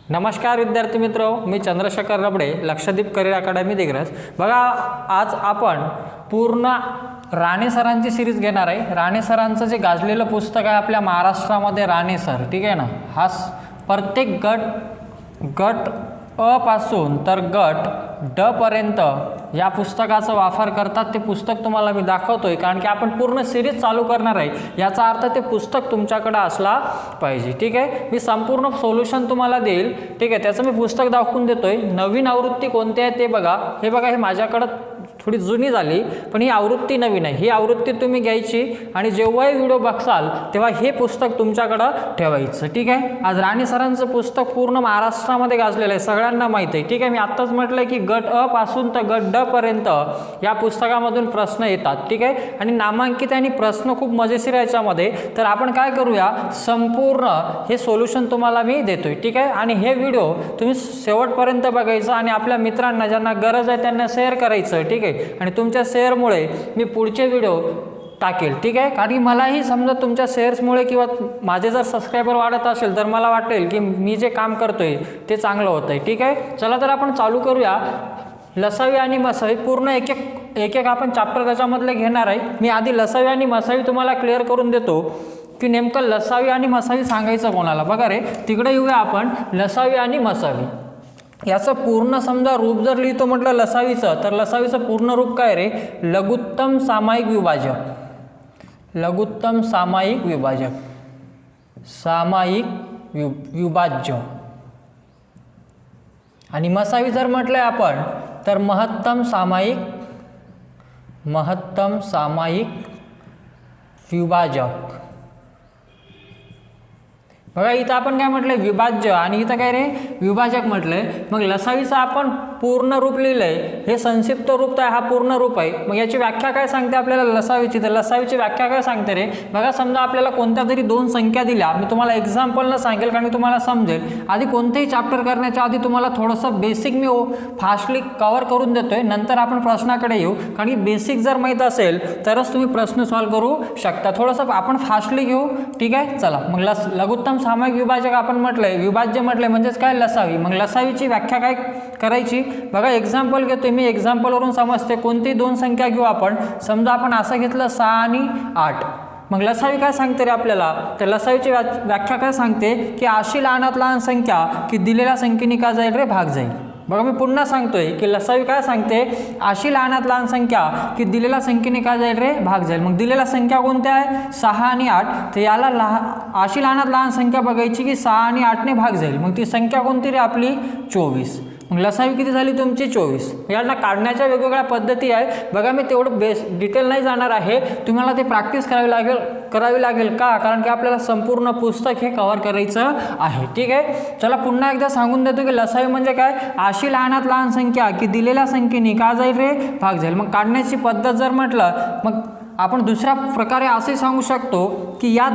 नमस्कार विद्यार्थी मित्र, मी चंद्रशेखर रबडे, लक्षद्वीप करिअर अकॅडमी दिग्रस। बघा, आज आपण पूर्ण राणे सरांची सिरीज घेणार आहे। राणे सरांचं जे गाजलेलं पुस्तक आहे आपल्या महाराष्ट्रामध्ये, राणे सर, ठीक आहे ना। हा प्रत्येक गट अ पासून तर गट ड पर्यंत या पुस्तकाचा वापर करतात। ते पुस्तक तुम्हाला मी दाखवतोय कारण की आपण पूर्ण सिरीज चालू करणार आहे, याचा अर्थ ते पुस्तक तुमच्याकडे असला पाहिजे, ठीक आहे। मी संपूर्ण सोल्युशन तुम्हाला देईल, ठीक आहे। त्याचं मी पुस्तक दाखवून देतोय। नवीन आवृत्ती कोणती आहे ते बघा। हे बघा, हे माझ्याकडे थोडी जुनी झाली, पण ही आवृत्ती नवीन आहे। ही आवृत्ती तुम्ही घ्यायची आणि जेव्हाही व्हिडिओ बघसाल तेव्हा हे पुस्तक तुमच्याकडे ठेवायचं, ठीक आहे। आज राणे सरांचं पुस्तक पूर्ण महाराष्ट्रामध्ये गाजलेलं आहे, सगळ्यांना माहिती आहे, ठीक आहे। मी आत्ताच म्हटलं की गट अ पासून तर गट ड पर्यंत या पुस्तकामधून प्रश्न येतात, ठीक आहे। आणि नामांकित आणि प्रश्न खूप मजेशीर आहे याच्यामध्ये। तर आपण काय करूया, संपूर्ण हे सोल्युशन तुम्हाला मी देतोय, ठीक आहे। आणि हे व्हिडिओ तुम्ही शेवटपर्यंत बघायचं आणि आपल्या मित्रांना ज्यांना गरज आहे त्यांना शेअर करायचं, ठीक आहे। आणि तुमच्या शेअरमुळे मी पुढचे व्हिडिओ टाकेल, ठीक आहे। कारण मलाही समजा तुमच्या शेअर्समुळे किंवा माझे जर सबस्क्रायबर वाढत असेल तर मला वाटेल की मी जे काम करतोय ते चांगलं होतंय, ठीक आहे। चला तर आपण चालू करूया। लसावी आणि मसावी पूर्ण एक एक आपण चॅप्टर त्याच्यामधले घेणार आहे। मी आधी लसावी आणि मसावी तुम्हाला क्लिअर करून देतो की नेमकं लसावी आणि मसावी सांगायचं कोणाला। बघा रे, तिकडे येऊया आपण। लसावी आणि मसावी याचं पूर्ण समजा रूप जर लिहितो म्हटलं लसावीचं, तर लसावीचं पूर्ण रूप काय रे, लघुत्तम सामायिक विभाजक। लघुत्तम सामायिक विभाजक, सामायिक विभाज्य। आणि मसावी जर म्हटलंय आपण तर महत्तम सामायिक विभाजक। बघा, इथं आपण काय म्हटलंय, विभाज्य, आणि इथं काय रे, विभाजक म्हटलंय। मग लसावीचं आपण पूर्ण रूप लिहिलंय, हे संक्षिप्त रूप आहे, हा पूर्ण रूप आहे। मग याची व्याख्या काय सांगते आपल्याला लसावीची, तर लसावीची व्याख्या काय सांगते रे, बघा, समजा आपल्याला कोणत्या तरी दोन संख्या दिल्या, मी तुम्हाला एक्झाम्पलनं सांगेल कारण मी तुम्हाला समजेल। आधी कोणतेही चॅप्टर करण्याच्या आधी तुम्हाला थोडंसं बेसिक मी फास्टली कव्हर करून देतोय, नंतर आपण प्रश्नाकडे येऊ। कारण की बेसिक जर माहीत असेल तरच तुम्ही प्रश्न सॉल्व्ह करू शकता। थोडंसं आपण फास्टली घेऊ, ठीक आहे। चला, मग लघुत्तम सामायिक विभाजक आपण म्हटलंय, विभाज्य म्हटलंय म्हणजेच काय, लसावी। मग लसावीची व्याख्या काय करायची, बघा, एक्झाम्पल घेतोय मी, एक्झाम्पलवरून समजते। कोणती दोन संख्या घेऊ आपण, समजा आपण असं घेतलं 6 आणि 8। मग लसावी काय सांगते रे आपल्याला, तर लसावीची व्याख्या काय सांगते की अशी लहानात लहान संख्या की दिलेल्या संख्येने काय जाईल रे, भाग जाईल। बघा, मी पुन्हा सांगतोय की लसावी काय सांगते, अशी लहानात लहान संख्या की दिलेल्या संख्येने काय जाईल रे, भाग जाईल। मग दिलेल्या संख्या कोणत्या आहे, 6 आणि 8, तर याला अशी लहानात लहान संख्या बघायची की 6 आणि 8ने भाग जाईल। मग ती संख्या कोणती रे आपली, 24। मग लसावी किती झाली तुमची, 24। याला काढण्याच्या वेगवेगळ्या पद्धती आहे, बघा, मी तेवढं डिटेल नाही जाणार आहे, तुम्हाला ते प्रॅक्टिस करावी लागेल का, कारण की आपल्याला संपूर्ण पुस्तक हे कव्हर करायचं आहे, ठीक आहे। चला पुन्हा एकदा सांगून देतो की लसावी म्हणजे काय, अशी लहानात लहान संख्या की दिलेल्या संख्येने काय जाईल रे, भाग जाईल। मग काढण्याची पद्धत जर म्हटलं, मग आपण दुसऱ्या प्रकारे असे सांगू शकतो की या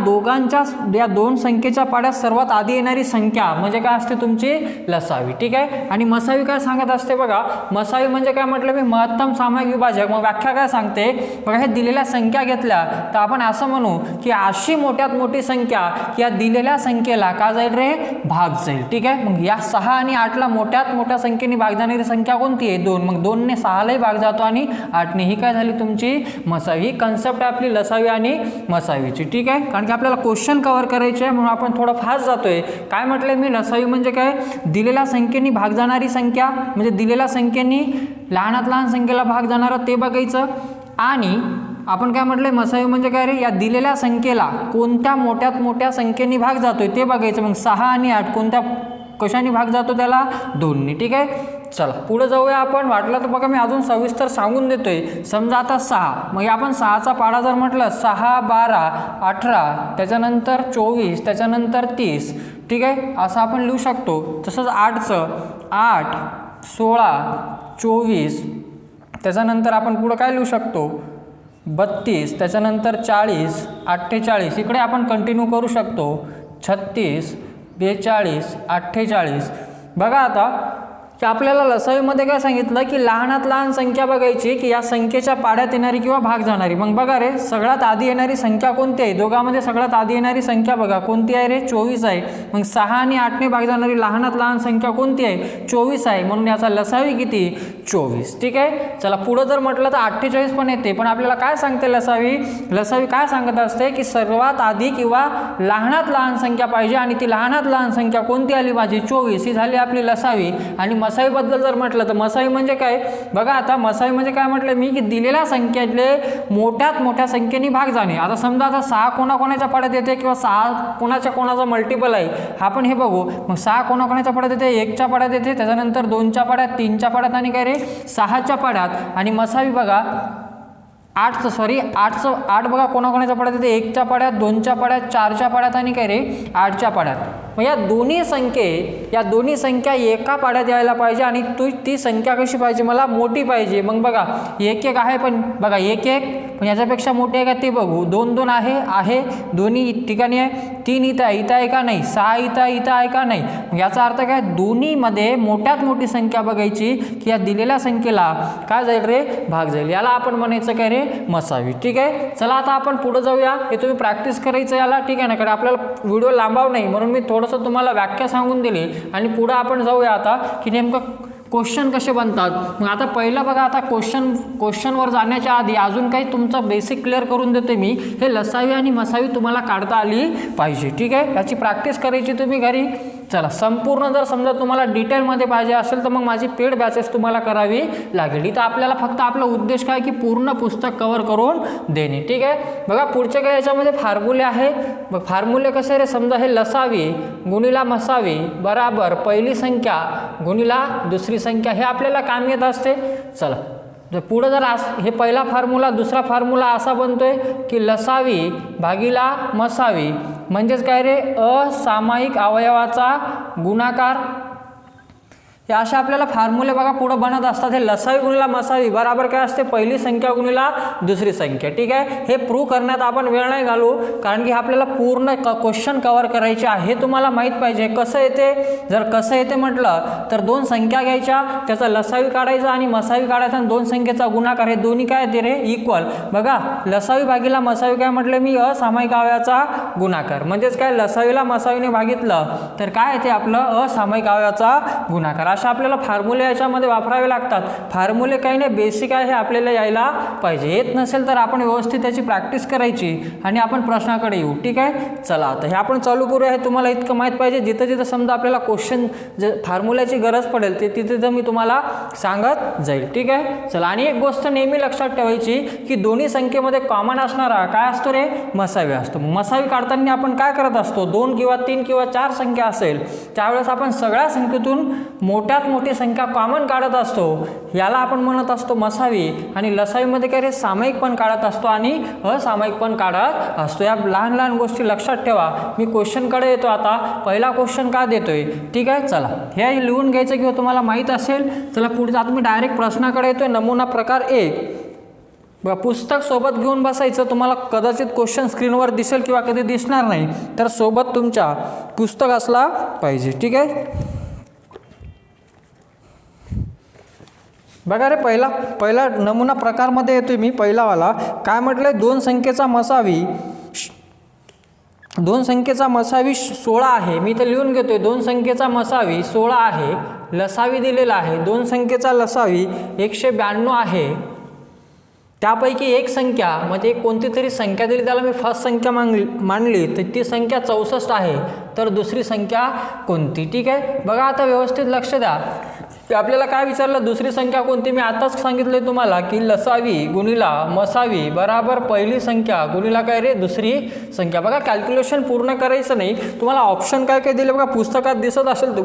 दोन संख्येच्या पाड्यात सर्वात आधी येणारी संख्या म्हणजे काय असते, तुमची लसावी, ठीक आहे। आणि मसावी काय सांगत असते, बघा, मसावी म्हणजे काय म्हटलं मी, महत्तम सामायिक विभाजक। मग व्याख्या काय सांगते, बघा, हे दिलेल्या संख्या घेतल्या तर आपण असं म्हणू की अशी मोठ्यात मोठी संख्या की या दिलेल्या संख्येला काय जाईल रे, भाग जाईल, ठीक आहे। मग या 6 आणि 8ला मोठ्यात मोठ्या संख्येने भाग जाणारी संख्या कोणती आहे, 2। मग 2ने 6लाही भाग जातो आणि 8ने, ही काय झाली तुमची मसावी। कन्सेप्ट आहे आपली लसावी आणि मसावीची, ठीक आहे। कारण की आपल्याला क्वेश्चन कव्हर करायचे आहे म्हणून आपण थोडं फास्ट जातोय। काय म्हटलंय मी, लसावी म्हणजे काय, दिलेल्या संख्येने भाग जाणारी संख्या, म्हणजे दिलेल्या संख्येने लहानात लहान संख्येला भाग जाणारं ते बघायचं। आणि आपण काय म्हटलंय, मसावी म्हणजे काय रे, या दिलेल्या संख्येला कोणत्या मोठ्यात मोठ्या संख्येने भाग जातोय ते बघायचं। मग 6 आणि 8 कोणत्या कशाने भाग जातो, त्याला 2ने, ठीक आहे। चला पुढे जाऊया आपण। वाटलं तर बघा, मी अजून सविस्तर सांगून देतोय। समजा आता 6, मग आपण 6चा पाडा जर म्हटलं, 6, 12, 18, त्याच्यानंतर 24, त्याच्यानंतर 30, ठीक आहे, असं आपण लिहू शकतो। तसंच 8चं 8, 16, 24, त्याच्यानंतर आपण पुढं काय लिहू शकतो, 32, त्याच्यानंतर 40, 48, इकडे आपण कंटिन्यू करू शकतो, 36, 42, 48। बघा, आता की आपल्याला लसावीमध्ये काय सांगितलं की लहानात लहान संख्या बघायची की या संख्येच्या पाड्यात येणारी किंवा भाग जाणारी. मग बघा रे, सगळ्यात आधी येणारी संख्या कोणती आहे? दोघांमध्ये सगळ्यात आधी येणारी संख्या बघा कोणती आहे रे? 24 आहे. मग 6 आणि 8ने भाग जाणारी लहानात लहान संख्या कोणती आहे? 24 आहे. म्हणून याचा लसावी किती? 24. ठीक आहे. चला पुढं जर म्हटलं तर 48 पण येते, पण आपल्याला काय सांगते लसावी? लसावी काय सांगत असते की सर्वात आधी किंवा लहानात लहान संख्या पाहिजे आणि ती लहानात लहान संख्या कोणती आली माझी? 24. ही झाली आपली लसावी. आणि मसावीबद्दल जर म्हटलं तर मसावी म्हणजे काय? बघा आता मसावी म्हणजे काय म्हटलं मी की दिलेल्या संख्येतले मोठ्यात मोठ्या संख्येने भाग जाणे. आता समजा आता 6 कोणाकोणाच्या पाड्यात येते किंवा 6 कोणाचा मल्टिपल आहे आपण हे बघू. मग 6 कोणाकोणाच्या पाड्यात येते? 1च्या पाड्यात येते, त्याच्यानंतर 2च्या पाड्यात, 3च्या पाड्यात आणि काय रे 6च्या पाड्यात. आणि मसावी बघा 8 बघा कोणाकोणाच्या पाड्यात येते? 1च्या पाड्यात, 2च्या पाड्यात, 4च्या पाड्यात आणि काय रे 8च्या पाड्यात. मग या दोन्ही संख्या एका पाड्यात यायला पाहिजे आणि ती संख्या कशी पाहिजे? मला मोठी पाहिजे. मग बघा 1 आहे, पण बघा 1 पण याच्यापेक्षा मोठी आहे का ते बघू. 2 आहे दोन्ही ठिकाणी आहे. 3 इथं आहे का नाही? 6 इथं आहे का नाही? मग याचा अर्थ काय? दोन्हीमध्ये मोठ्यात मोठी संख्या बघायची की या दिलेल्या संख्येला काय जाईल रे? भाग जाईल. याला आपण म्हणायचं काय रे? मसावी. ठीक आहे. चला आता आपण पुढे जाऊया. हे तुम्ही प्रॅक्टिस करायचं याला. ठीक आहे ना, कारण आपल्याला व्हिडिओ लांबाव नाही म्हणून मी थोडंसं तुम्हाला व्याख्या सांगून दिली आणि पुढे आपण जाऊया आता की नेमकं क्वेश्चन कसे बनतात. मग आता पहिलं बघा, आता क्वेश्चनवर जाण्याच्या आधी अजून काही तुमचं बेसिक क्लिअर करून देते मी. हे लसावी आणि मसावी तुम्हाला काढता आली पाहिजे. ठीक आहे. याची प्रॅक्टिस करायची तुम्ही घरी. चला संपूर्ण जर समजा तुम्हाला डिटेलमध्ये पाहिजे असेल तर मग माझी पेड बॅचेस तुम्हाला करावी लागेल. इथं आपल्याला फक्त आपला उद्देश काय की पूर्ण पुस्तक कव्हर करून देणे. ठीक आहे. बघा पुढचे काय याच्यामध्ये फॉर्म्युले आहे. मग फॉर्म्युले कसे रे? समजा हे लसावी गुणिला मसावी बराबर पहिली संख्या गुणिला दुसरी संख्या, हे आपल्याला काम येत असते. चला पुढं जर हे पहिला फॉर्म्युला, दुसरा फॉर्म्युला असा बनतोय की लसावी भागिला मसावी म्हणजेच काय रे? असामायिक अवयवाचा गुणाकार. हे असे आपल्याला फॉर्म्युले बघा पुढे बनत असतात. हे लसावी गुणिला मसावी बराबर काय असते? पहिली संख्या गुणिला दुसरी संख्या. ठीक आहे. हे प्रूव्ह करण्यात आपण वेळ नाही घालू कारण की आपल्याला पूर्ण क्वेश्चन कव्हर करायचे आहे. हे तुम्हाला माहीत पाहिजे कसं येते. जर कसं येते म्हटलं तर 2 संख्या घ्यायच्या, त्याचा लसावी काढायचा आणि मसावी काढायचा आणि 2 संख्येचा गुणाकार. हे दोन्ही काय येते रे? इक्वल. बघा लसावी भागिला मसावी काय म्हटलं मी? असामायिक अवयवाचा गुणाकार. म्हणजेच काय? लसावीला मसावीने भागितलं तर काय येते आपलं? असामायिक अवयवाचा गुणाकार. अशा आपल्याला फॉर्म्युले याच्यामध्ये वापरावे लागतात. फॉर्म्युले काही नाही, बेसिक आहे, हे आपल्याला यायला पाहिजे. येत नसेल तर आपण व्यवस्थित त्याची प्रॅक्टिस करायची आणि आपण प्रश्नाकडे येऊ. ठीक आहे. चला आता हे आपण चालू करूया. हे तुम्हाला इतकं माहीत पाहिजे. जिथं जिथं समजा आपल्याला क्वेश्चन फॉर्म्युल्याची गरज पडेल ते तिथे मी तुम्हाला सांगत जाईल. ठीक आहे. चला आणि एक गोष्ट नेहमी लक्षात ठेवायची की दोन्ही संख्येमध्ये कॉमन असणारा काय असतो रे? मसावी असतो. मसावी काढताना आपण काय करत असतो? 2 किंवा 3 किंवा 4 संख्या असेल त्यावेळेस आपण सगळ्या संख्येतून मोठ्यात मोठी संख्या कॉमन काढत असतो. याला आपण म्हणत असतो मसावी. आणि लसावीमध्ये काय रे? सामायिक पण काढत असतो आणि असामायिक पण काढत असतो. या लहान लहान गोष्टी लक्षात ठेवा. मी क्वेश्चनकडे येतो आता. पहिला क्वेश्चन का देतोय? ठीक आहे. चला हे लिहून घ्यायचं किंवा तुम्हाला माहीत असेल. चला पुढे आता मी डायरेक्ट प्रश्नाकडे येतोय. नमुना प्रकार 1. बघा पुस्तक सोबत घेऊन बसायचं. तुम्हाला कदाचित क्वेश्चन स्क्रीनवर दिसेल किंवा कधी दिसणार नाही, तर सोबत तुमच्या पुस्तक असला पाहिजे. ठीक आहे. बघा रे पहिला नमुना प्रकारमध्ये येतोय मी. पहिलावाला काय म्हटलंय? 2 संख्येचा मसावी 16 आहे. मी इथं लिहून घेतोय 2 संख्येचा मसावी 16 आहे. लसावी दिलेला आहे. 2 संख्येचा लसावी 192 आहे. त्यापैकी एक संख्या म्हणजे कोणती तरी संख्या दिली, त्याला मी फर्स्ट संख्या मानली तर ती संख्या 64 आहे. तर दुसरी संख्या कोणती? ठीक आहे. बघा आता व्यवस्थित लक्ष द्या. आपल्याला काय विचारलं? दुसरी संख्या कोणती? मी आताच सांगितलंय तुम्हाला की लसावी गुणिला मसावी बराबर पहिली संख्या गुणिला काय रे? दुसरी संख्या. बघा कॅल्क्युलेशन पूर्ण करायचं नाही. तुम्हाला ऑप्शन काय काय दिले बघा पुस्तकात दिसत असेल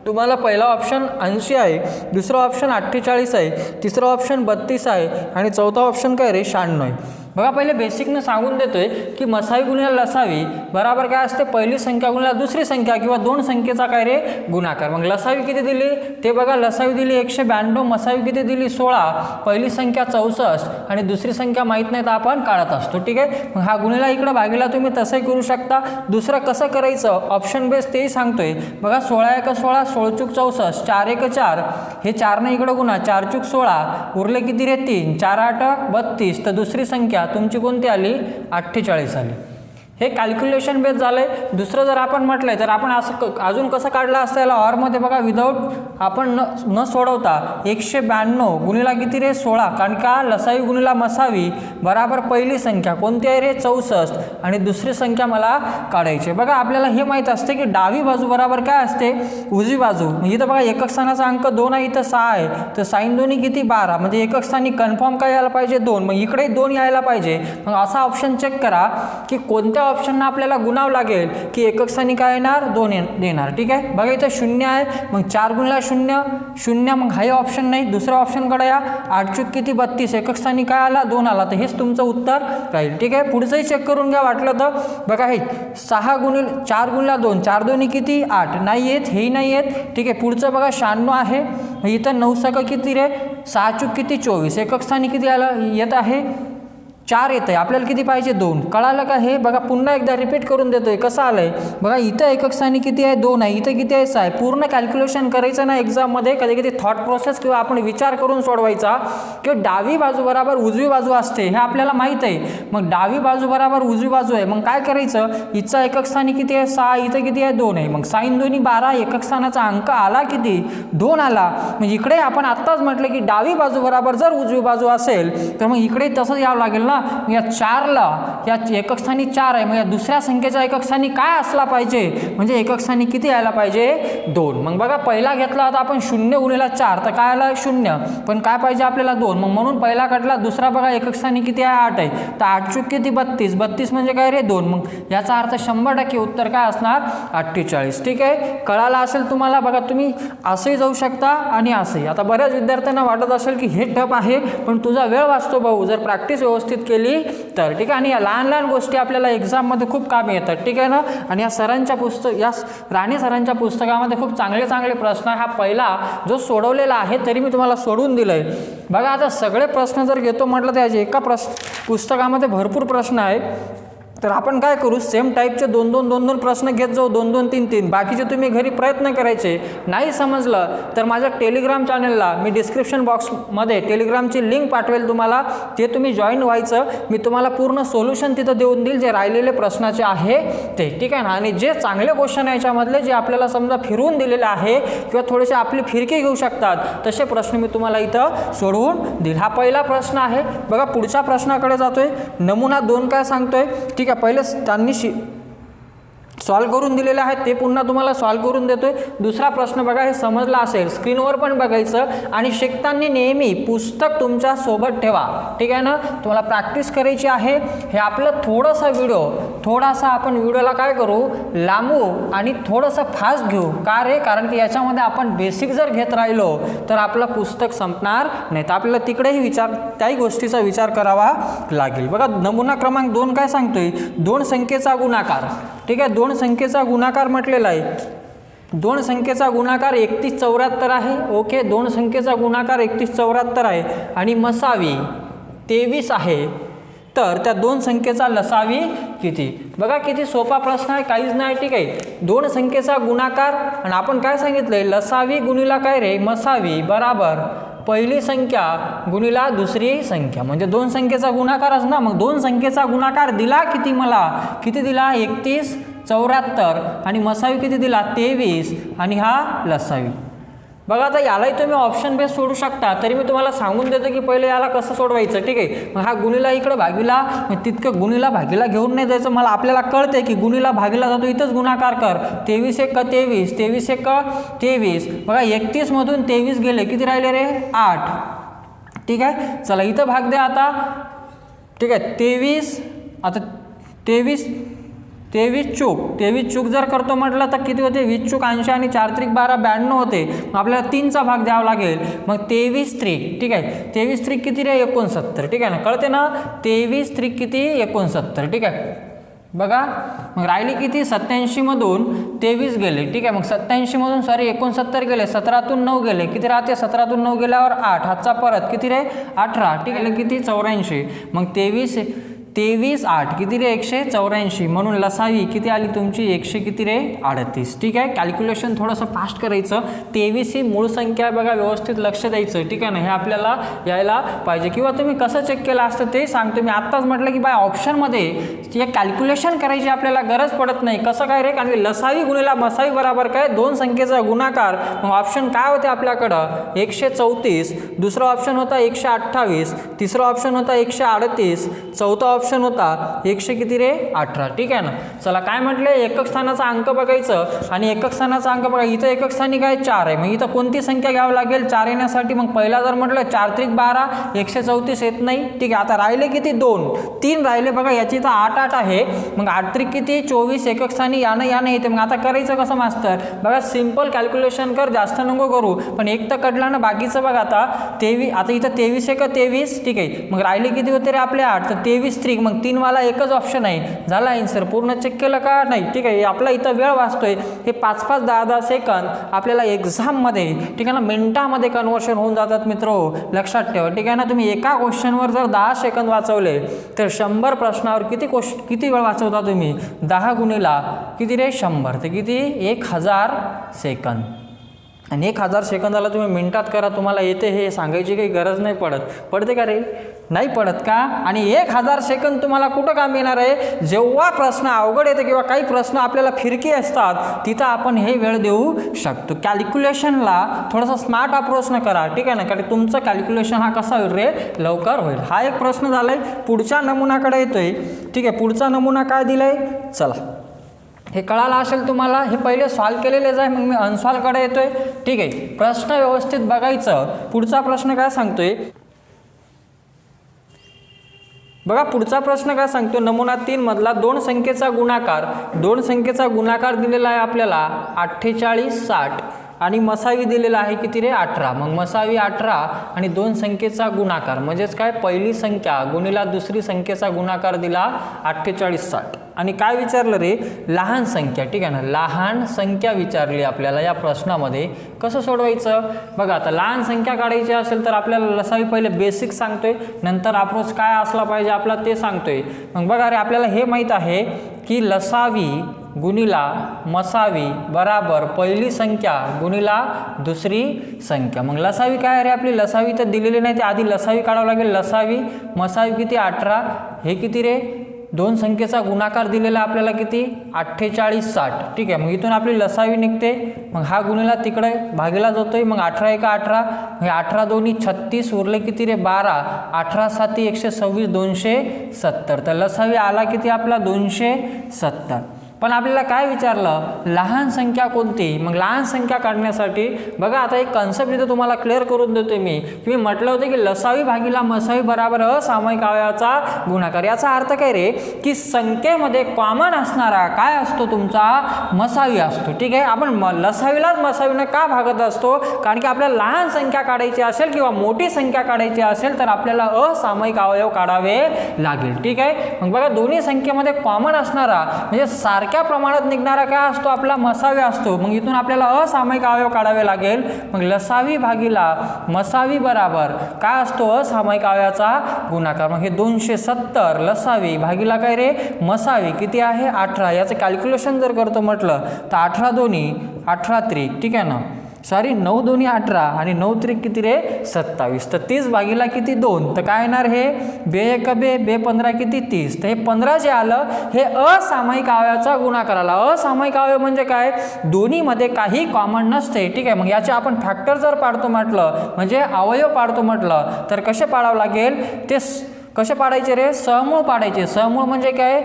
तुम्हाला. पहिला ऑप्शन 80 आहे, दुसरा ऑप्शन 48 आहे, तिसरा ऑप्शन 32 आहे आणि चौथा ऑप्शन काय रे? 96 आहे. बघा पहिले बेसिकनं सांगून देतोय की मसावी गुणिले लसावी बराबर काय असते, पहिली संख्या गुणिले दुसरी संख्या किंवा दोन संख्येचा काय रे गुणाकार. मग लसावी किती दिली ते बघा, लसावी दिली 192, मसावी किती दिली 16, पहिली संख्या 64 आणि दुसरी संख्या माहीत नाही तर आपण काढत असतो. ठीक आहे, मग हा गुणिला इकडे भागीला तुम्ही तसंही करू शकता. दुसरं कसं करायचं ऑप्शन बेस तेही सांगतोय बघा. 16 1 16, 16 चूक 64, 4 1 4, हे 4 ने इकडे गुणा, 4 चूक 16, उरले किती रे 3, 4 8 32, तर दुसरी संख्या तुमची कोणती आली 48 आली. हे कॅल्क्युलेशन बेस झालंय. दुसरं जर आपण म्हटलंय तर आपण असं अजून कसं काढलं असतं याला ऑरमध्ये बघा, विदाऊट आपण न सोडवता 192 गुणिला किती रे 16, कारण का लसावी गुणिला मसावी बराबर पहिली संख्या कोणती आहे रे 64 आणि दुसरी संख्या मला काढायची. बघा आपल्याला हे माहीत असते की डावी बाजू बराबर काय असते उजवी बाजू. म्हणजे इथं बघा एकक स्थानाचा अंक 2 आहे, इथं 6 आहे, तर साईन दोन्ही किती 12, म्हणजे एकक स्थानी कन्फर्म काय यायला पाहिजे 2, मग इकडे 2 यायला पाहिजे. मग असा ऑप्शन चेक करा की कोणत्या ऑप्शनना आपल्याला गुणावं लागेल की एकक स्थानी काय येणार 2 देणार. ठीक आहे, बघा इथं 0 आहे, मग 4 गुणिला 0 0, मग हाही ऑप्शन नाही. दुसऱ्या ऑप्शनकडे या, 8 चूक किती 32, एकक स्थानी काय आला 2 आला, तर हेच तुमचं उत्तर राहील. ठीक आहे, पुढचंही चेक करून घ्या वाटलं तर. बघा हे 4 गुणिला 2, 4 दोन्ही किती 8, नाही येत, हेही नाही येत. ठीक आहे, पुढचं बघा 96 आहे, इथं 9 सक किती रे 6 चूक किती 24, एकक स्थानी किती आला येत आहे 4 येत आहे, आपल्याला किती पाहिजे 2. कळालं का हे? बघा पुन्हा एकदा रिपीट करून देतोय कसं आलंय बघा. इथं एकक स्थानी किती आहे 2 आहे, इथं किती आहे 6 आहे. पूर्ण कॅल्क्युलेशन करायचं ना एक्झाममध्ये, कधी कधी थॉट प्रोसेस किंवा आपण विचार करून सोडवायचा किंवा डावी बाजू बराबर उजवी बाजू असते हे आपल्याला माहीत आहे. मग डावी बाजू बराबर उजवी बाजू आहे, मग काय करायचं, इथं एकक स्थानी किती आहे 6, इथं किती आहे 2 आहे, मग साईन दोन्ही 12, एकक स्थानाचा अंक आला किती 2 आला. म्हणजे इकडे आपण आत्ताच म्हटलं की डावी बाजू बराबर जर उजवी बाजू असेल तर मग इकडे तसंच यावं लागेल ना. या 4ला या एकक स्थानी 4 आहे, मग या दुसऱ्या संख्येच्या एकक स्थानी काय असला पाहिजे, म्हणजे एकक स्थानी किती यायला पाहिजे 2. मग बघा पहिला घेतला होता आपण 0 गुणिला 4, तर काय आला 0, पण काय पाहिजे आपल्याला 2, मग म्हणून पहिला काढला. दुसरा बघा एकक स्थानी किती आहे 8 आहे, तर 8 चूक किती 32, 32 म्हणजे काय रे 2, मग याचा अर्थ 100% उत्तर काय असणार 48. ठीक आहे, कळाला असेल तुम्हाला. बघा तुम्ही असंही जाऊ शकता आणि असंही. आता बऱ्याच विद्यार्थ्यांना वाटत असेल की हे टफ आहे, पण तुझा वेळ वाचतो भाऊ जर प्रॅक्टिस व्यवस्थित केली तर. ठीक आहे, आणि या लहान लहान गोष्टी आपल्याला एक्झाममध्ये खूप कामी येतात. ठीक आहे ना. आणि या सरांच्या या राणे सरांच्या पुस्तकामध्ये खूप चांगले चांगले प्रश्न आहे. हा पहिला जो सोडवलेला आहे तरी मी तुम्हाला सोडून दिलं आहे. बघा आता सगळे प्रश्न जर घेतो म्हटलं तर याचे एका पुस्तकामध्ये भरपूर प्रश्न आहे, तर आपण काय करू सेम टाईपचे 2-2 प्रश्न घेत जाऊ, 2-2 3-3. बाकीचे तुम्ही घरी प्रयत्न करायचे. नाही समजलं तर माझ्या टेलिग्राम चॅनलला मी डिस्क्रिप्शन बॉक्समध्ये टेलिग्रामची लिंक पाठवेल तुम्हाला, ते तुम्ही जॉईन व्हायचं. मी तुम्हाला पूर्ण सोल्युशन तिथं देऊन देईल जे राहिलेले प्रश्नाचे आहे ते. ठीक आहे ना. आणि जे चांगले क्वेश्चन आहे याच्यामधले जे आपल्याला समजा फिरवून दिलेले आहे किंवा थोडेसे आपली फिरकी घेऊ शकतात तसे प्रश्न मी तुम्हाला इथं सोडवून देईल. हा पहिला प्रश्न आहे. बघा पुढच्या प्रश्नाकडे जातोय. नमुना 2 काय सांगतोय. ठीक आहे, पहिले त्यांनी सॉल्व करून दिलेले आहेत ते पुन्हा तुम्हाला सॉल्व करून देतोय. दुसरा प्रश्न बघा, हे समजला असेल स्क्रीनवर पण बघायचं आणि शिकताना नेहमी पुस्तक तुमच्या सोबत ठेवा. ठीक आहे ना. तुम्हाला प्रॅक्टिस करायची आहे. हे आपलं थोडासा आपण व्हिडिओला काय करू लांबू आणि थोडंसं फास्ट घेऊ. का रे, कारण की याच्यामध्ये आपण बेसिक जर घेत राहिलो तर आपलं पुस्तक संपणार नाही, तर आपल्याला तिकडेही त्याही गोष्टीचा विचार करावा लागेल. बघा नमुना क्रमांक 2 काय सांगतोय, 2 संख्येचा गुणाकार. ठीक आहे, 2 संख्येचा गुणाकार म्हटलेला आहे. 2 संख्येचा गुणाकार 3174 आहे. ओके, 2 संख्येचा गुणाकार 3174 आहे आणि मसावी 23 आहे. तर त्या 2 संख्येचा लसावी किती. बघा किती सोपा प्रश्न आहे, काहीच नाही. ठीक आहे, 2 संख्येचा गुणाकार आणि आपण काय सांगितलंय लसावी गुणिला काय रे मसावी बराबर पहिली संख्या गुणिला दुसरी संख्या, म्हणजे 2 संख्येचा गुणाकारच ना. मग 2 संख्येचा गुणाकार दिला किती मला, किती दिला 3174 आणि मसावी किती दिला 23 आणि हा लसावी. बघा आता यालाही तुम्ही ऑप्शन बेस सोडू शकता, तरी मी तुम्हाला सांगून देतो की पहिले याला कसं सोडवायचं. ठीक आहे, मग हा गुणिला इकडं भागीला, तितकं गुणिला भागीला घेऊन नाही जायचं. मला आपल्याला कळते की गुणिला भागीला जातो, इथंच गुणाकार कर. 23 1 23, 23 1 23. बघा 31 मधून 23 गेले, किती राहिले रे 8. ठीक आहे, चला इथं भाग द्या आता. ठीक आहे, 23 आता 23 23 चूक 23 चूक जर करतो म्हटलं तर किती होते 20 चूक 80 आणि 4 त्रिक 12 92 होते. मग आपल्याला 3चा भाग द्यावा लागेल. मग 23 त्रिक ठीक आहे 23 त्रिक किती रे 69 ठीक आहे ना कळते ना 23 त्रिक किती 69 ठीक आहे. बघा मग राहिली किती 87 मधून 23 गेले ठीक आहे. मग 87 मधून 69 गेले 17तून 9 गेले किती राहते 17तून 9 गेल्यावर 8 हातचा परत किती रे 18 ठीक आहे किती 84. मग 23 8 किती रे 184 म्हणून लसावी किती आली तुमची 100 किती रे 38 ठीक आहे. कॅल्क्युलेशन थोडंसं फास्ट करायचं. 23 ही मूळ संख्या आहे बघा व्यवस्थित लक्ष द्यायचं ठीक आहे ना हे आपल्याला यायला पाहिजे. किंवा तुम्ही कसं चेक केलं असतं ते सांगतो मी आत्ताच म्हटलं की बाय ऑप्शनमध्ये हे कॅल्क्युलेशन करायची आपल्याला गरज पडत नाही. कसं काय रे कारण की लसावी गुणिला मसावी बरोबर काय दोन संख्येचा गुणाकार. मग ऑप्शन काय होते आपल्याकडं 134 दुसरा ऑप्शन होता 128 तिसरा ऑप्शन होता 138 चौथा ऑप्शन होता 100 किती रे 18 ठीक आहे ना. चला काय म्हटले एकक स्थानाचा अंक बघायचं आणि एकक स्थानाचा अंक बघा इथं एकक स्थानी काय 4 आहे. मग इथं कोणती संख्या घ्यावी लागेल 4 येण्यासाठी. मग पहिला जर म्हटलं 4 त्रिक 12 134 येत नाही ठीक आहे. आता राहिले किती 3 राहिले बघा याची तर 8 8 आहे. मग 8 त्रिक किती 24 एकक स्थानी यानं येते. मग आता करायचं कसं मास्तर बघा सिंपल कॅल्क्युलेशन कर जास्त नको करू पण एक तर कटला ना बाकीचं बघा आता 23 आता इथं 23 एक 23 ठीक आहे. मग राहिले किती होते रे आपले 8 तर 23 त्रिक मग 3 वाला एकच ऑप्शन आहे झाला आन्सर. पूर्ण चेक केलं का नाही ठीक आहे. आपला इथं वेळ वाचतोय हे 5-5 10-10 सेकंद आपल्याला एक्झाममध्ये ठीक आहे ना मिनिटामध्ये कन्वर्शन होऊन जातात मित्र लक्षात ठेवा ठीक आहे ना. तुम्ही एका क्वेश्चनवर जर 10 सेकंद वाचवले तर 100 प्रश्नावर किती वेळ वाचवता तुम्ही 10 गुणिला किती रे 100 ते किती 1000 सेकंद. आणि 1000 सेकंदाला तुम्ही मिनिटात करा तुम्हाला येते हे सांगायची काही गरज नाही पडते का रे नाही पडत का. आणि 1000 सेकंद तुम्हाला कुठं काम येणार आहे जेव्हा प्रश्न अवघड येते किंवा काही प्रश्न आपल्याला फिरकी असतात तिथं आपण हे वेळ देऊ शकतो. कॅल्क्युलेशनला थोडंसं स्मार्ट अप्रोचनं करा ठीक आहे ना कारण तुमचं कॅल्क्युलेशन हा कसा होईल रे लवकर होईल. हा एक प्रश्न झालाय. पुढच्या नमुनाकडे येतोय ठीक आहे. पुढचा नमुना काय दिलाय चला हे कळालं असेल तुम्हाला. हे पहिले सॉल्व केलेलेच आहे. मग मी अनसॉल्वकडे येतोय ठीक आहे. प्रश्न व्यवस्थित बघायचं. पुढचा प्रश्न काय सांगतोय बघा पुढचा प्रश्न काय सांगतो नमुना 3 मधला दोन संख्येचा गुणाकार दिलेला आहे आपल्याला 48 60 आणि मसावी दिलेला आहे किती रे 18. मग मसावी 18 आणि दोन संख्येचा गुणाकार म्हणजेच काय पहिली संख्या गुणिला दुसरी संख्येचा गुणाकार दिला 48 60 आणि काय विचारलं रे लहान संख्या ठीक आहे ना. लहान संख्या विचारली आपल्याला या प्रश्नामध्ये. कसं सोडवायचं बघा आता लहान संख्या काढायची असेल तर आपल्याला लसावी पहिले बेसिक सांगतोय नंतर अप्रोच काय असला पाहिजे आपला ते सांगतोय. मग बघा रे आपल्याला हे माहीत आहे की लसावी गुणिला मसावी बराबर पहिली संख्या गुणिला दुसरी संख्या. मग लसावी काय रे आपली लसावी तर दिलेली नाही ते आधी लसावी काढावं लागेल. लसावी मसावी किती 18 हे किती रे दोन संख्येचा गुणाकार दिलेला आपल्याला किती 48 60 ठीक आहे. मग इथून आपली लसावी निघते. मग हा गुणिला तिकडे भागीला जातोय. मग 18 1 18 हे 18 दोन्ही 36 उरले किती रे 12 18 7 126 270 तर लसावी आला किती आपला 270. पण आपल्याला काय विचारलं लहान संख्या कोणती. मग लहान संख्या काढण्यासाठी बघा आता एक कन्सेप्ट इथं तुम्हाला क्लिअर करून देतोय मी. तुम्ही म्हटलं होतं की लसावी भागीला मसावी बराबर असामायिक अवयवाचा गुणाकार. याचा अर्थ काय रे की संख्येमध्ये कॉमन असणारा काय असतो तुमचा मसावी असतो ठीक आहे. आपण लसावीलाच मसावीनं का भागत असतो कारण की आपल्याला लहान संख्या काढायची असेल किंवा मोठी संख्या काढायची असेल तर आपल्याला असामायिक अवयव काढावे लागेल ठीक आहे. मग बघा दोन्ही संख्येमध्ये कॉमन असणारा म्हणजे सारख्या प्रमाणात निघणारा काय असतो आपला मसावी असतो. मग इथून आपल्याला असामायिक अवयव काढावे लागेल. मग लसावी भागीला मसावी बराबर काय असतो असामायिक अवयवाचा गुणाकार. मग हे 270 लसावी भागीला काय रे मसावी किती आहे 18. याचं कॅल्क्युलेशन जर करतो म्हटलं तर 18 दोन्ही 18 त्रिक ठीक आहे ना सॉरी 9 दोन्ही 18 आणि 9 त्रिक किती रे 27 तर 30 भागीला किती 2 तर काय येणार हे बे 1 बे 15 किती 30 तर हे 15 जे आलं हे असामायिक अवयवाचा गुणाकार आला. असामायिक अवयव म्हणजे काय दोन्हीमध्ये काही कॉमन नसते ठीक आहे. मग याचे आपण फॅक्टर जर पाडतो म्हटलं म्हणजे अवयव पाडतो म्हटलं तर कसे पाडावं लागेल ते कसे पाडायचे रे सहमूळ पाडायचे. सहमूळ म्हणजे काय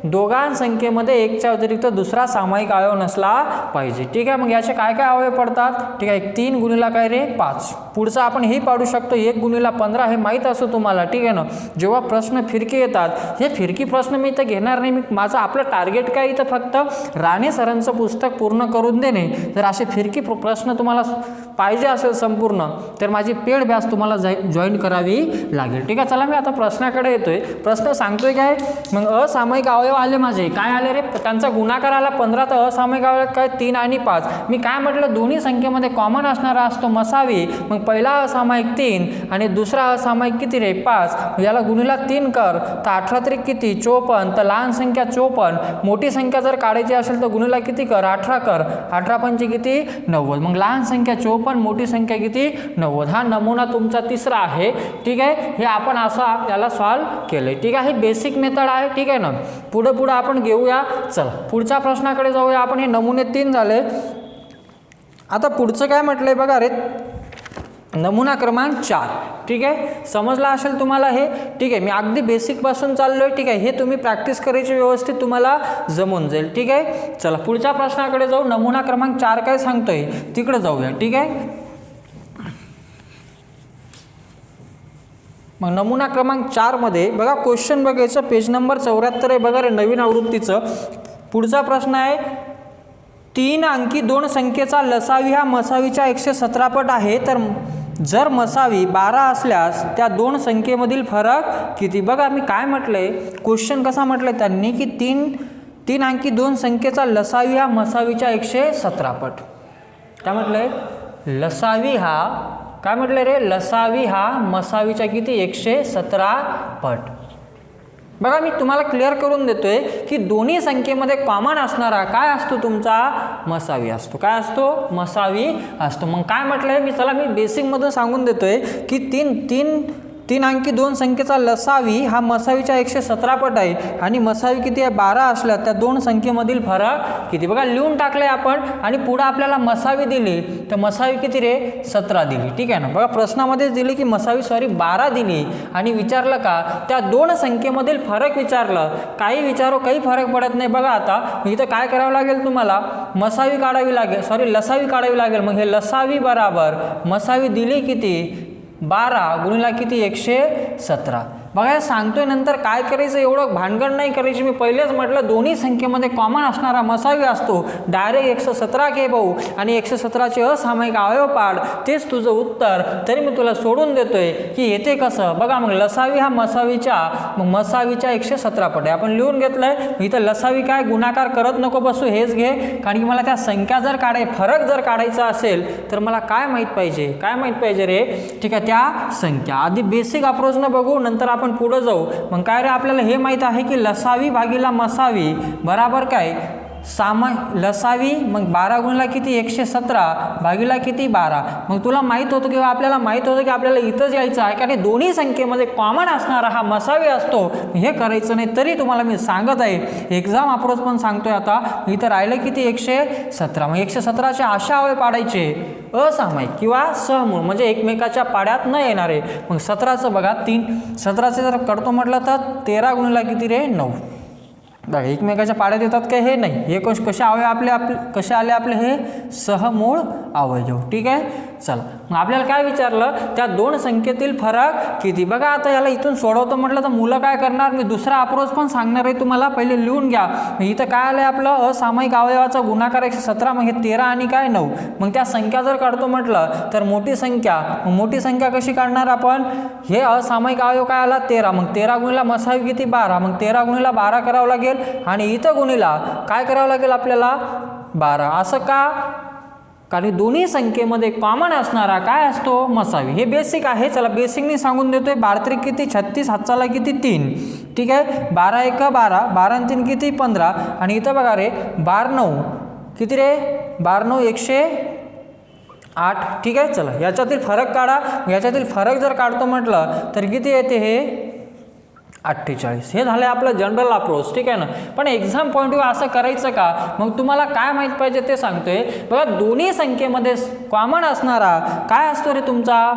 दोघां संख्येमध्ये एकच्या व्यतिरिक्त दुसरा सामायिक अवयव नसला पाहिजे. ठीक आहे, मग याचे काय काय अवयव पडतात? ठीक आहे, 3 गुणिला काय रे 5. पुढचं आपण हे पाडू शकतो 1 गुणिला 15, हे माहीत असो तुम्हाला. ठीक आहे ना, जेव्हा प्रश्न फिरकी येतात, हे फिरकी प्रश्न मी इथं घेणार नाही. माझं आपलं टार्गेट काय इथं फक्त राणे सरांचं पुस्तक पूर्ण करून देणे. जर असे फिरकी प्रश्न तुम्हाला पाहिजे असेल संपूर्ण, तर माझी पेड बॅच तुम्हाला जॉईन करावी लागेल. ठीक आहे, चला मी आता प्रश्नाकडे येतोय. प्रश्न सांगतोय काय, मग असामायिक अवयव आले माझे, काय आले रे, त्यांचा गुणाकार आला 15, तर असामायिक अवयव काय 3 आणि 5. मी काय म्हटलं, दोन्ही संख्येमध्ये कॉमन असणारा असतो मसावी. मग पहिला असामायिक 3 आणि दुसरा असामायिक किती रे 5. याला गुणिला 3 कर, तर 18 त्रिक किती 54, तर लहान संख्या 54. मोठी संख्या जर काढायची असेल तर गुणिला किती कर 18 कर, 18 पंचे किती 90. मग लहान संख्या 54, मोठी संख्या किती 90. हा नमुना तुमचा तिसरा आहे. ठीक आहे, हे आपण असं याला सॉल्व केलंय. ठीक आहे, हे बेसिक मेथड आहे. ठीक आहे ना, पुढे आपण घेऊया. चला पुढच्या प्रश्नाकडे जाऊया आपण. हे नमुने 3 झाले. आता पुढचं काय म्हटलंय बघा रे, नमुना क्रमांक 4. ठीक आहे, समजला असेल तुम्हाला हे. ठीक आहे, मी अगदी बेसिकपासून चाललोय. ठीक आहे, हे तुम्ही प्रॅक्टिस करायची, व्यवस्थित तुम्हाला जमून जाईल. ठीक आहे, चला पुढच्या प्रश्नाकडे जाऊ. नमुना क्रमांक 4 काय सांगतोय तिकडे जाऊया. ठीक आहे, मग नमुना क्रमांक 4 मध्ये बघा क्वेश्चन बघायचं, पेज नंबर 74 आहे बघा रे, नवीन आवृत्तीचं. पुढचा प्रश्न आहे, 3 अंकी 2 संख्येचा लसावी हा मसावीच्या 117 पट आहे, तर जर मसावी 12 असल्यास त्या 2 संख्येमधील फरक किती. बघा मी काय म्हटलंय, क्वेश्चन कसा म्हटलंय त्यांनी की 3 अंकी 2 संख्येचा लसावी हा मसावीच्या 117 पट. काय म्हटलंय, लसावी हा, काय म्हटलं रे, लसावी हा मसावीच्या किती 117 पट. बघा मी तुम्हाला क्लिअर करून देतोय की दोन्ही संख्येमध्ये कॉमन असणारा काय असतो तुमचा, मसावी असतो. काय असतो, मसावी असतो. मग काय म्हटलंय मी, चला मी बेसिकमधून सांगून देतोय की 3 अंकी 2 संख्येचा लसावी हा मसावीच्या 117 पट आहे आणि मसावी किती आहे 12 असल्या त्या 2 संख्येमधील फरक किती. बघा लिहून टाकलंय आपण आणि पुढे आपल्याला मसावी दिली, तर मसावी किती रे 17 दिली. ठीक आहे ना, बघा प्रश्नामध्येच दिली की मसावी 12 दिली आणि विचारलं का त्या 2 संख्येमधील फरक विचारलं. काही विचारो काही फरक पडत नाही. बघा आता इथं काय करावं लागेल तुम्हाला, मसावी काढावी लागेल, लसावी काढावी लागेल. मग हे लसावी बराबर मसावी दिली किती 12 गुणिला किती 117. बघा सांगतोय नंतर काय करायचं, एवढं भानगड नाही करायची. मी पहिलेच म्हटलं दोन्ही संख्येमध्ये कॉमन असणारा मसावी असतो. डायरेक्ट 117 घे भाऊ आणि 117चे असामायिक अवयव पाड, तेच तुझं उत्तर. तरी मी तुला सोडून देतोय की येते कसं. बघा मग लसावी हा मसावीच्या 117 पट आहे. आपण लिहून घेतलंय. इथं लसावी काय गुणाकार करत नको बसू, हेच घे. कारण की मला त्या संख्या जर फरक जर काढायचा असेल तर मला काय माहीत पाहिजे रे. ठीक आहे, त्या संख्या आधी बेसिक अप्रोचनं बघू, नंतर आपण पुढे जाऊ. मग काय रे, आपल्याला हे माहित आहे की लसावी भागीला मसावी बराबर काय लसावी, मग 12 गुणिला किती 117 भागीला किती 12. मग तुला माहित होतं किंवा आपल्याला माहित होतं की आपल्याला इथंच यायचं आहे कारण दोन्ही संख्येमध्ये कॉमन असणारा हा मसावी असतो. हे करायचं नाही, तरी तुम्हाला मी सांगत आहे, एक्झाम अप्रोच पण सांगतोय. आता इथं राहिलं किती 117. मग 117चे अशा अवयव पाडायचे असामायिक किंवा सहमूळ, म्हणजे एकमेकाच्या पाड्यात न येणारे. मग 17चं बघा 17चे जर करतो म्हटलं तर 13 गुणिला किती रे 9. बघा एकमेकाच्या पाड्यात येतात काय, हे नाही. हे कसे अवयव कसे आले आपले, हे सहमूळ अवयव. ठीक आहे, चला मग आपल्याला काय विचारलं, त्या 2 संख्येतील फरक किती. बघा आता याला इथून सोडवतो म्हटलं तर मुलं काय करणार, मी दुसरा अप्रोच पण सांगणार आहे तुम्हाला, पहिले लिहून घ्या. इथं काय आलंय आपलं असामायिक अवयवाचा गुणाकार 117, मग हे 13 आणि काय 9. मग त्या संख्या जर काढतो म्हटलं तर मोठी संख्या कशी काढणार आपण, हे असामायिक अवयव काय आला 13, मग 13 गुणिला मसावी किती 12, मग 13 गुणिला 12 करावं लागेल आणि इथं गुणिला काय करावं लागेल आपल्याला 12. असं का, कारण दोन्ही संख्येमध्ये कॉमन असणारा काय असतो मसावी. हे बेसिक आहे. चला बेसिकनी सांगून देतोय. 12 त्रिक किती 36, हातचाला किती 3. ठीक आहे, 12 1 12, 12 आणि 3 किती 15. आणि इथं बघा रे 12 9 किती रे 12 9 108. ठीक आहे, चला याच्यातील फरक काढा. याच्यातील फरक जर काढतो म्हटलं तर किती येते, हे 48 हे झालं आपलं जनरल अप्रोच, ठीक आहे ना. पण एक्झाम पॉईंट ऑफ असं करायचं का, मग तुम्हाला काय माहीत पाहिजे ते सांगतोय बघा. दोन्ही संख्येमध्ये कॉमन असणारा काय असतो रे तुमचा,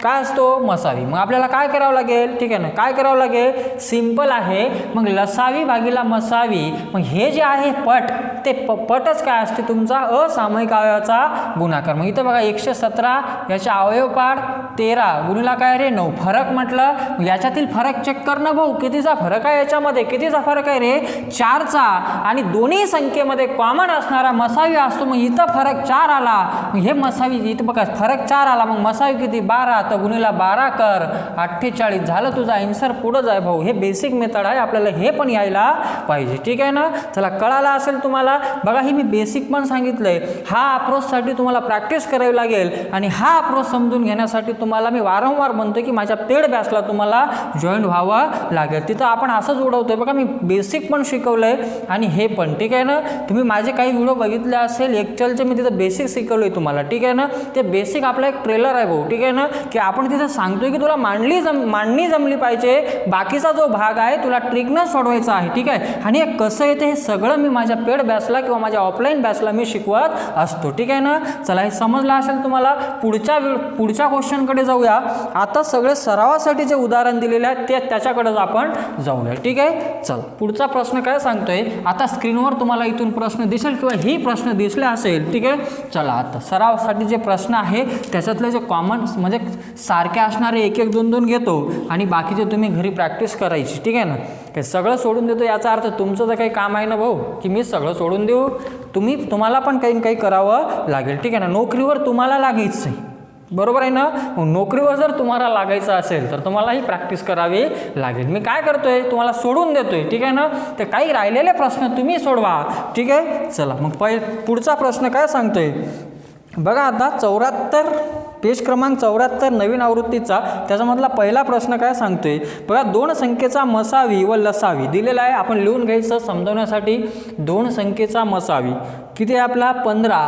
काय असतो, मसावी. मग आपल्याला काय करावं लागेल, ठीक आहे ना, काय करावं लागेल, सिंपल आहे. मग लसावी भागीला मसावी, मग हे जे आहे पट, ते पटच काय असते तुमचा असामायिक अवयवाचा गुणाकार. मग इथं बघा 117 याच्या अवयव पाड 13 गुणिला काय रे 9. फरक म्हटलं मग याच्यातील फरक चेक करणं भाऊ, कितीचा फरक आहे याच्यामध्ये, कितीचा फरक आहे रे 4चा. आणि दोन्ही संख्येमध्ये कॉमन असणारा मसावी असतो. मग इथं फरक 4 आला, मग हे मसावी इथं बघा फरक 4 आला, मग मसावी किती 12, तर गुणिला 12 कर 48 झालं तुझा आन्सर. पुढं जाय भाऊ, हे बेसिक मेथड आहे, आपल्याला हे पण यायला पाहिजे, ठीक आहे ना. चला कळाला असेल तुम्हाला. बघा ही मी बेसिक पण सांगितलंय. हा अप्रोचसाठी तुम्हाला प्रॅक्टिस करावी लागेल आणि हा अप्रोच समजून घेण्यासाठी तुम्हाला मी वारंवार म्हणतो की माझ्या पेड बॅचला तुम्हाला जॉईन व्हावं लागेल. तिथं आपण असंच उडवतोय बघा, मी बेसिक पण शिकवलंय आणि हे पण, ठीक आहे ना. तुम्ही माझे काही व्हिडिओ बघितले असेल एक्सेलचे, मी तिथं बेसिक शिकवलंय तुम्हाला, ठीक आहे ना. ते बेसिक आपला एक ट्रेलर आहे भाऊ, ठीक आहे ना, की आपण तिथं सांगतोय की तुला मांडणी जमली पाहिजे, बाकीचा जो भाग आहे तुला ट्रिकनं सोडवायचा आहे, ठीक आहे. आणि हे कसं येते हे सगळं मी माझ्या पेड बॅचला किंवा माझ्या ऑफलाईन बॅचला मी शिकवत असतो, ठीक आहे ना. चला हे समजलं असेल तुम्हाला. पुढच्या क्वेश्चनकडे जाऊया. आता सगळे सरावासाठी जे उदाहरण दिलेले आहेत ते त्याच्याकडेच आपण जाऊया, ठीक आहे. चल पुढचा प्रश्न काय सांगतोय, आता स्क्रीनवर तुम्हाला इथून प्रश्न दिसेल किंवा ही प्रश्न दिसले असेल, ठीक आहे. चला आता सरावासाठी जे प्रश्न आहे त्याच्यातले जे कॉमन म्हणजे सारखे असणारे 1-1, 2-2 घेतो आणि बाकीचे तुम्ही घरी प्रॅक्टिस करायची, ठीक आहे ना. हे सगळं सोडून देतो याचा अर्थ तुमचं तर काही काम आहे ना भाऊ की मी सगळं सोडून देऊ, तुम्हाला पण काही ना काही करावं लागेल, ठीक आहे ना. नोकरीवर तुम्हाला लागायचं आहे, बरोबर आहे ना. मग नोकरीवर जर तुम्हाला लागायचं असेल तर तुम्हालाही प्रॅक्टिस करावी लागेल. मी काय करतोय तुम्हाला सोडून देतोय, ठीक आहे ना. ते काही राहिलेले प्रश्न तुम्ही सोडवा, ठीक आहे. चला मग पुढचा प्रश्न काय सांगतोय बघा. आता 74 पेज क्रमांक 74 नवीन आवृत्तीचा त्याच्यामधला पहिला प्रश्न काय सांगतोय बघा. 2 संख्येचा मसावी व लसावी दिलेला आहे, आपण लिहून घ्यायचं समजवण्यासाठी. 2 संख्येचा मसावी किती आहे आपला 15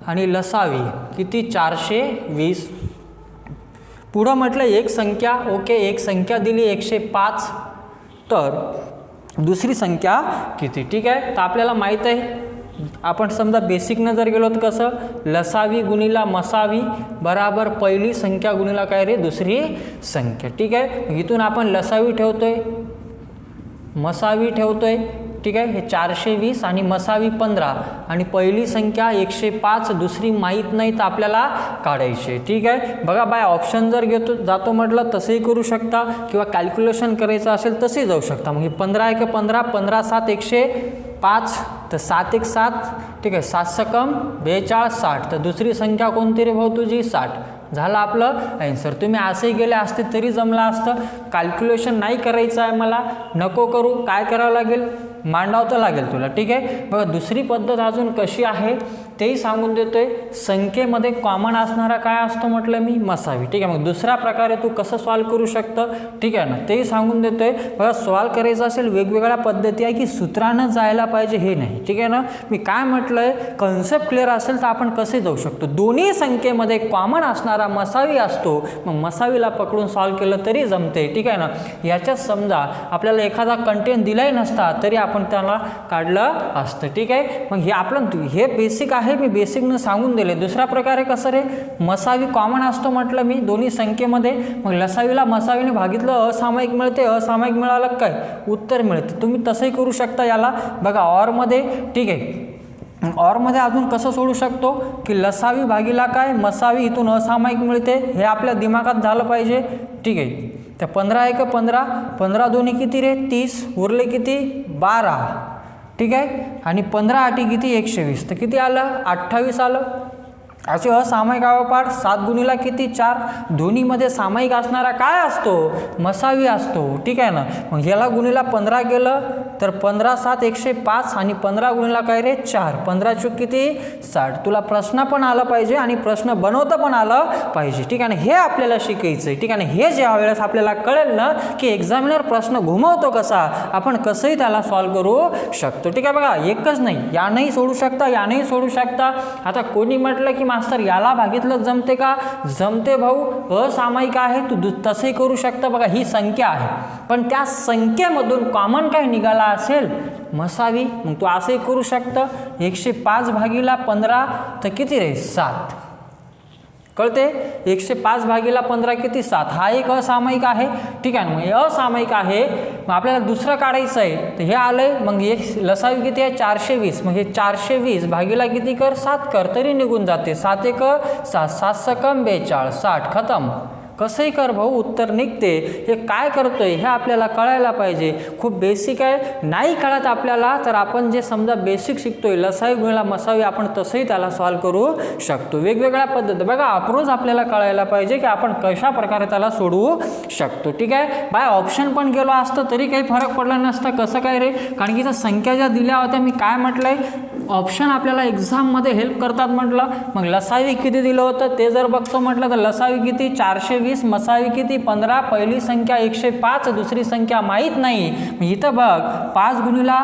आणि लसावी किती 420. पुढं म्हटलं एक संख्या, ओके, एक संख्या दिली 105, तर दुसरी संख्या किती, ठीक आहे. तर आपल्याला माहीत आहे, आपण समजा बेसिकनं जर गेलो तर कसं, लसावी गुणिला मसावी बराबर पहिली संख्या गुणिला काय रे दुसरी संख्या, ठीक आहे. इथून आपण लसावी ठेवतोय, मसावी ठेवतोय, ठीक आहे. हे 420 आणि मसावी 15 आणि पहिली संख्या 105, दुसरी माहीत नाही तर आपल्याला काढायची, ठीक आहे. बघा बाय ऑप्शन जर जातो म्हटलं तसंही करू शकता किंवा कॅल्क्युलेशन करायचं असेल तसंही जाऊ शकता. मग हे 15 1 15, 15 7 105, तर 7 1 7, ठीक आहे. 7 सकम 42 60, तर दुसरी संख्या कोणती रे भाऊ तुझी 60. झालं आपलं आन्सर. तुम्ही असेही गेले असते तरी जमलं असतं. कॅल्क्युलेशन नाही करायचं आहे मला, नको करू. काय करावं लागेल, मांडावं तर लागेल तुला, ठीक आहे. बघा दुसरी पद्धत अजून कशी आहे तेही सांगून देतोय. संख्येमध्ये कॉमन असणारा काय असतो म्हटलं मी मसावी, ठीक आहे. मग दुसऱ्या प्रकारे तू कसं सॉल्व करू शकतं, ठीक आहे ना, तेही सांगून देतोय. बघा सॉल्व करायचं असेल वेगवेगळ्या पद्धती आहे की सूत्रानं जायला पाहिजे हे नाही, ठीक आहे ना. मी काय म्हटलंय, कन्सेप्ट क्लिअर असेल तर आपण कसे जाऊ शकतो. दोन्ही संख्येमध्ये कॉमन असणारा मसावी असतो, मग मसावीला पकडून सॉल्व केलं तरी जमते, ठीक आहे ना. याच्यात समजा आपल्याला एखादा कंटेंट दिलाही नसता तरी आपण त्याला काढलं असतं, ठीक आहे. मग हे आपलं हे बेसिक आहे, मी बेसिकनं सांगून दिले. दुसऱ्या प्रकारे कसं रे, मसावी कॉमन असतो म्हटलं मी दोन्ही संख्येमध्ये, मग लसावीला मसावीने भागितलं असामायिक मिळते, असामायिक मिळालं काय उत्तर मिळते. तुम्ही तसंही करू शकता याला. बघा ऑरमध्ये, ठीक आहे. ऑरमध्ये अजून कसं सोडू शकतो की लसावी भागीला काय मसावी, इथून असामायिक मिळते, हे आपल्या दिमागात झालं पाहिजे, ठीक आहे. तर 15 1 15, 15 दोन्ही किती रे 30, उरले किती 12, ठीक आहे. आणि 15 8 किती 120, तर किती आलं 28 आलं. असे असामायिक अवयवपाठ 7 गुणिला किती 4, दोन्हीमध्ये सामायिक असणारा काय असतो मसावी असतो, ठीक आहे ना. मग ह्याला गुणिला 15 केलं तर 15 7 105 आणि 15 गुणिला काय रे 4, 15 चूक किती 60. तुला प्रश्न पण आला पाहिजे आणि प्रश्न बनवता पण आलं पाहिजे. ठीक आहे ना, हे आपल्याला शिकायचं आहे. ठीक आहे ना, हे ज्या वेळेस आपल्याला कळेल ना की एक्झामिनर प्रश्न घुमवतो कसा, आपण कसंही त्याला सॉल्व करू शकतो. ठीक आहे, बघा एकच नाही, यानंही सोडू शकता, यानंही सोडू शकता. आता कोणी म्हटलं की मास्तर याला भागितलं जमते का, जमते भाऊ, असामायिक आहे, तू तसंही करू शकता. बघा ही संख्या आहे, पण त्या संख्येमधून कॉमन काय निघाला असेल मसावी, मग तू असंही करू शकतं. 105 भागिला 15 तर किती रे 7, कळते. 105 भागिला 15 किती 7, हा एक असामायिक आहे. ठीक आहे ना, मग असामायिक आहे. मग आपल्याला दुसरं काढायचं आहे, तर हे आलंय. मग एक लसावी किती आहे 420, मग हे 420 भागिला किती कर 7 कर, तरी निघून जाते. 7 1 7, 7 सकम 42, 60 खतम. कसंही कर भाऊ, उत्तर निघते. हे काय करतोय हे आपल्याला कळायला पाहिजे. खूप बेसिक आहे. नाही कळत आपल्याला तर आपण जे समजा बेसिक शिकतोय लसावी गुणिला मसावी, आपण तसंही त्याला सॉल्व करू शकतो. वेगवेगळ्या पद्धती बघा, अप्रोच आपल्याला कळायला पाहिजे की आपण कशा प्रकारे त्याला सोडवू शकतो. ठीक आहे, बाय ऑप्शन पण गेलो असतं तरी काही फरक पडला नसता. कसं काय रे, कारण की त्या संख्या ज्या दिल्या होत्या, मी काय म्हटलंय, ऑप्शन आपल्याला एक्झाममध्ये हेल्प करतात म्हटलं. मग लसावी किती दिलं होतं ते जर बघतो म्हटलं तर लसावी किती 420, मसावी किती 15. पहिली संख्या 105, दुसरी संख्या माहीत नाही. मग इथं बघ 5 गुणिला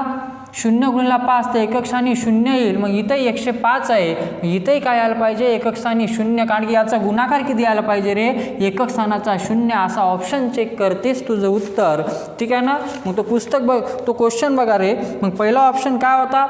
0 गुणिला 5 तर एकक स्थानी 0 येईल. मग इथंही 105 आहे, इथंही काय यायला पाहिजे एकक स्थानी 0, कारण की याचा गुणाकार किती यायला पाहिजे रे एकक स्थानाचा 0. असा ऑप्शन चेक करतेस तुझं उत्तर. ठीक आहे ना, मग तो पुस्तक बघ, तो क्वेश्चन बघा रे. मग पहिला ऑप्शन काय होता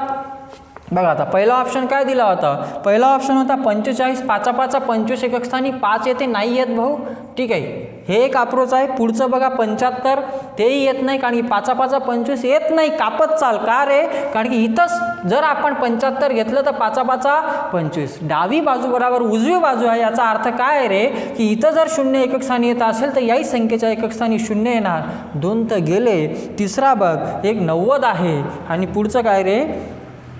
बघा. आता पहिला ऑप्शन काय दिला होता, पहिला ऑप्शन होता 45, 5 5 25 एकक स्थानी 5 येते, नाही येत भाऊ. ठीक आहे, हे एक अप्रोच आहे. पुढचं बघा 75, तेही येत नाही, कारण की 5 5 25 येत नाही, कापत चाल. का रे, कारण की इथंच जर आपण 75 घेतलं तर 5 5 25 डावी बाजू बरोबर उजवी बाजू आहे. याचा अर्थ काय आहे रे, की इथं जर 0 एकक स्थानी येत असेल तर याही संख्येच्या एकक स्थानी 0 येणार. 2 तर गेले. तिसरा बघ एक 90 आहे आणि पुढचं काय रे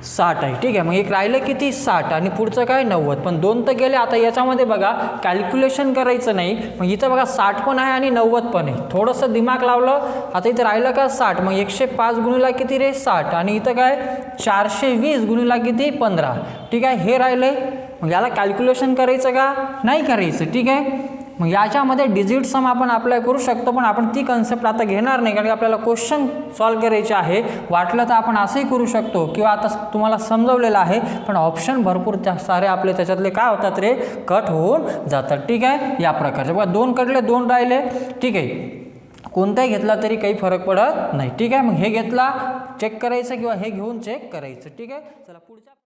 60 आहे. ठीक आहे, मग एक राहिलं किती 60 आणि पुढचं काय 90, पण 2 तर गेले. आता याच्यामध्ये बघा कॅल्क्युलेशन करायचं नाही. मग इथं बघा 60 पण आहे आणि 90 पण आहे. थोडंसं दिमाग लावलं. आता इथं राहिलं का 60, मग 105 गुणिला किती रे 60 आणि इथं काय 420 गुणिला किती 15. ठीक आहे, हे राहिलंय. मग याला कॅल्क्युलेशन करायचं का नाही करायचं. ठीक आहे, मग याच्यामध्ये डिजिट सम आपण अप्लाय करू शकतो, पण आपण ती कन्सेप्ट आता घेणार नाही, कारण की आपल्याला क्वेश्चन सॉल्व करायचे आहे. वाटलं तर आपण असंही करू शकतो किंवा आता तुम्हाला समजवलेलं आहे, पण ऑप्शन भरपूर सारे आपले त्याच्यातले काय होतात रे कट होऊन जातात. ठीक आहे, या प्रकारचे बघा 2 कटले 2 राहिले. ठीक आहे, कोणताही घेतला तरी काही फरक पडत नाही. ठीक आहे, मग हे घेतला चेक करायचं किंवा हे घेऊन चेक करायचं. ठीक आहे, चला पुढच्या